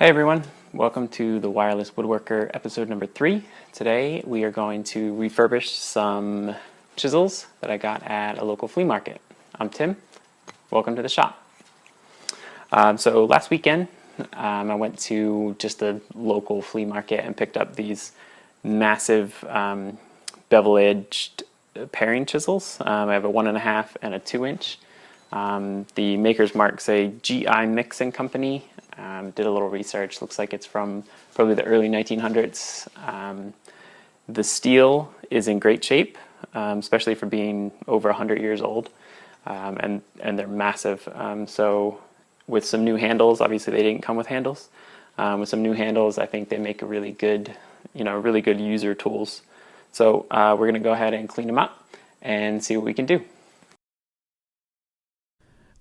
Hey everyone, welcome to the Wireless Woodworker episode number 3. Today we are going to refurbish some chisels that I got at a local flea market. I'm Tim, welcome to the shop. So last weekend I went to just a local flea market and picked up these massive bevel-edged paring chisels. I have a 1.5 and a 2-inch. The maker's mark's a GI Mixing Company. Did a little research. Looks like it's from probably the early 1900s. The steel is in great shape, especially for being over 100 years old, and they're massive. So with some new handles, obviously they didn't come with handles. With some new handles, I think they make a really good user tools. So we're going to go ahead and clean them up and see what we can do.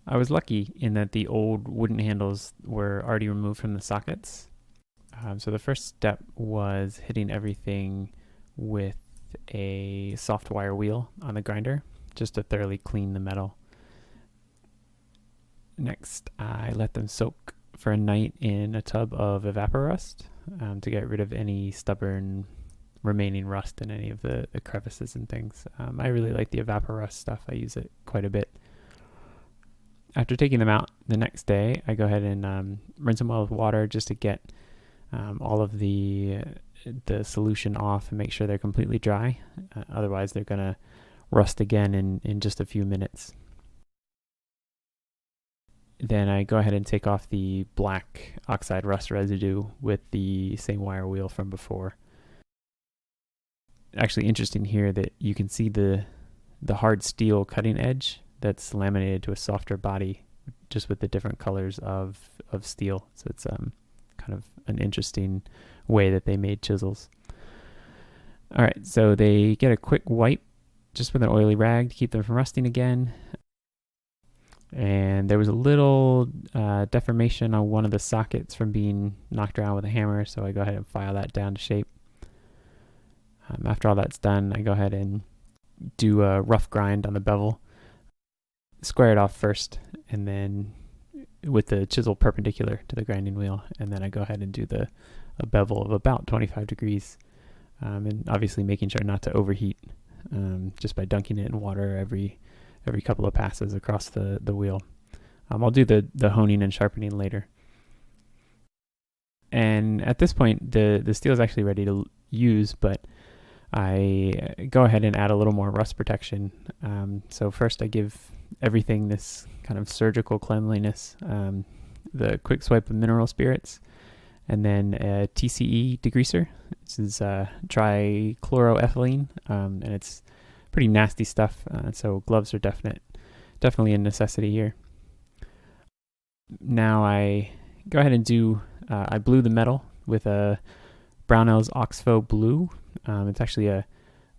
I was lucky in that the old wooden handles were already removed from the sockets. So the first step was hitting everything with a soft wire wheel on the grinder, just to thoroughly clean the metal. Next, I let them soak for a night in a tub of Evapo-Rust to get rid of any stubborn remaining rust in any of the crevices and things. I really like the Evapo-Rust stuff. I use it quite a bit. After taking them out the next day, I go ahead and rinse them well with water just to get all of the solution off and make sure they're completely dry. Otherwise, they're going to rust again in just a few minutes. Then I go ahead and take off the black oxide rust residue with the same wire wheel from before. Actually interesting here that you can see the hard steel cutting edge that's laminated to a softer body just with the different colors of steel. So it's kind of an interesting way that they made chisels. All right, so they get a quick wipe just with an oily rag to keep them from rusting again. And there was a little deformation on one of the sockets from being knocked around with a hammer, so I go ahead and file that down to shape. After all that's done, I go ahead and do a rough grind on the bevel. Square it off first, and then with the chisel perpendicular to the grinding wheel, and then I go ahead and do a bevel of about 25 degrees, and obviously making sure not to overheat, just by dunking it in water every couple of passes across the wheel. I'll do the honing and sharpening later. And at this point, the steel is actually ready to use, but I go ahead and add a little more rust protection. So first I give everything this kind of surgical cleanliness, the quick swipe of mineral spirits, and then a TCE degreaser. This is trichloroethylene, and it's pretty nasty stuff, so gloves are definitely a necessity here. Now I go ahead and I blue the metal with a Brownell's Oxpho-Blue. It's actually a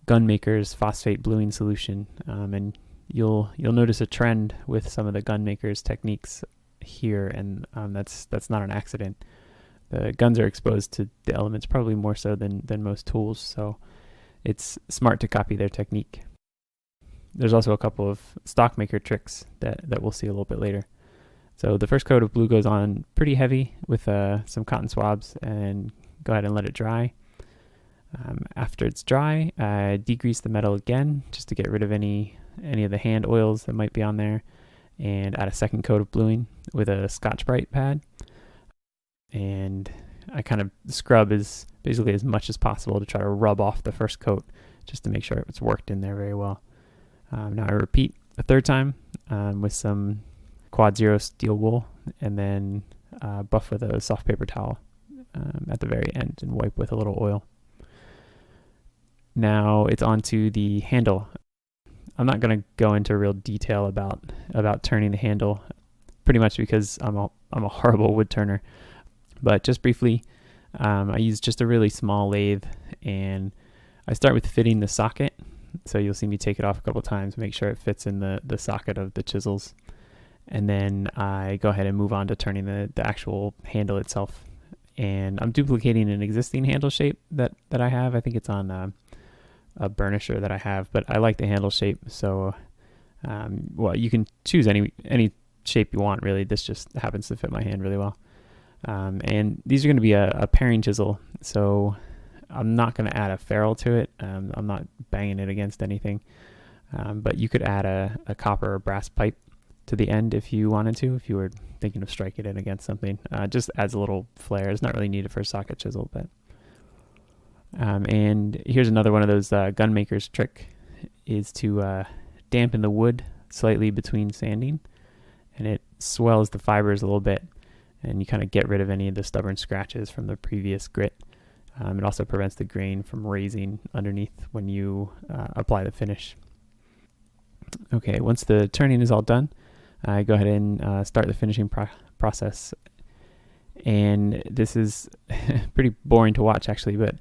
gun maker's phosphate bluing solution, and you'll notice a trend with some of the gun makers' techniques here, and that's not an accident. The guns are exposed to the elements probably more so than most tools, so it's smart to copy their technique. There's also a couple of stock maker tricks that we'll see a little bit later. So the first coat of blue goes on pretty heavy with some cotton swabs, and go ahead and let it dry. After it's dry, I degrease the metal again just to get rid of any of the hand oils that might be on there, and add a second coat of bluing with a Scotch-Brite pad. And I kind of scrub basically as much as possible to try to rub off the first coat just to make sure it's worked in there very well. Now I repeat a third time with some quad zero steel wool, and then buff with a soft paper towel at the very end and wipe with a little oil. Now it's on to the handle. I'm not going to go into real detail about turning the handle, pretty much because I'm a horrible wood turner. But just briefly, I use just a really small lathe, and I start with fitting the socket. So you'll see me take it off a couple times, make sure it fits in the socket of the chisels. And then I go ahead and move on to turning the actual handle itself. And I'm duplicating an existing handle shape that I have. I think it's on a burnisher that I have, but I like the handle shape, so you can choose any shape you want, really. This just happens to fit my hand really well. And these are going to be a pairing chisel, so I'm not going to add a ferrule to it. I'm not banging it against anything, but you could add a copper or brass pipe to the end if you wanted to, if you were thinking of striking it against something. Just adds a little flair. It's not really needed for a socket chisel, but and here's another one of those gun makers trick, is to dampen the wood slightly between sanding, and it swells the fibers a little bit, and you kind of get rid of any of the stubborn scratches from the previous grit. It also prevents the grain from raising underneath when you apply the finish. Okay, once the turning is all done, I go ahead and start the finishing process. And this is pretty boring to watch actually, but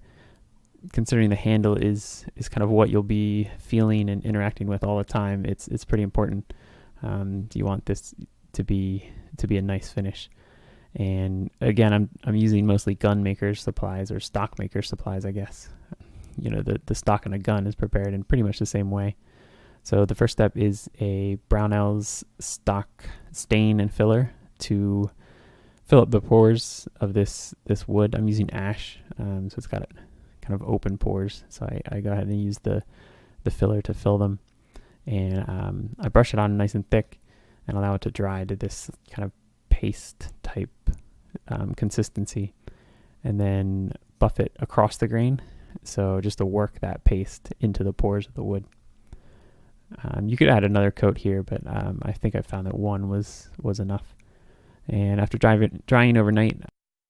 considering the handle is kind of what you'll be feeling and interacting with all the time, it's pretty important. You want this to be a nice finish. And again, I'm using mostly gun maker's supplies, or stock maker's supplies, I guess. You know, the stock on a gun is prepared in pretty much the same way. So the first step is a Brownell's stock stain and filler to fill up the pores of this wood. I'm using ash, so it's got kind of open pores. So I go ahead and use the filler to fill them, and I brush it on nice and thick and allow it to dry to this kind of paste type consistency, and then buff it across the grain, so just to work that paste into the pores of the wood. You could add another coat here, but I think I found that one was enough. And after drying overnight,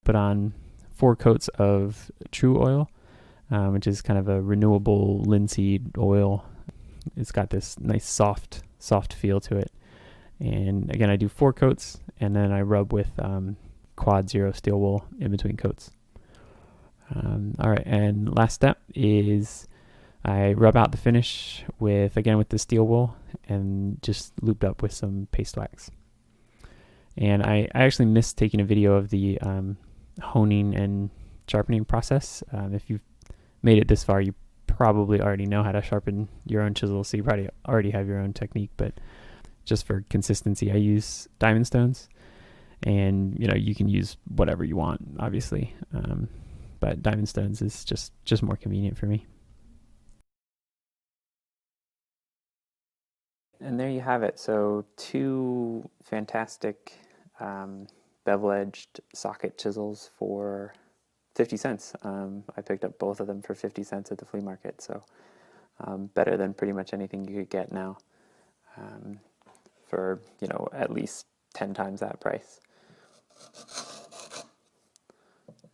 put on 4 coats of Tru-Oil, which is kind of a renewable linseed oil. It's got this nice soft feel to it. And again, I do 4 coats, and then I rub with Quad Zero steel wool in between coats. All right, and last step is I rub out the finish with the steel wool and just looped up with some paste wax. And I actually missed taking a video of the honing and sharpening process. If you've made it this far, you probably already know how to sharpen your own chisel, so you probably already have your own technique, but just for consistency, I use diamond stones, and you can use whatever you want, obviously, but diamond stones is just more convenient for me. And there you have it. So 2 fantastic bevel-edged socket chisels for 50 cents. I picked up both of them for 50 cents at the flea market, so better than pretty much anything you could get now for, at least 10 times that price.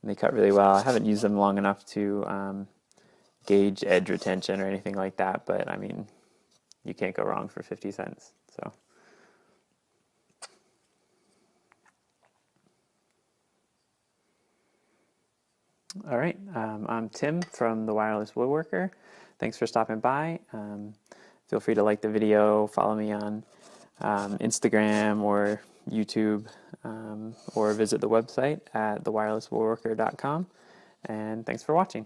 And they cut really well. I haven't used them long enough to gauge edge retention or anything like that, but I mean, you can't go wrong for 50 cents. So, all right, I'm Tim from the Wireless Woodworker. Thanks for stopping by. Feel free to like the video, follow me on Instagram or YouTube, or visit the website at thewirelesswoodworker.com. And thanks for watching.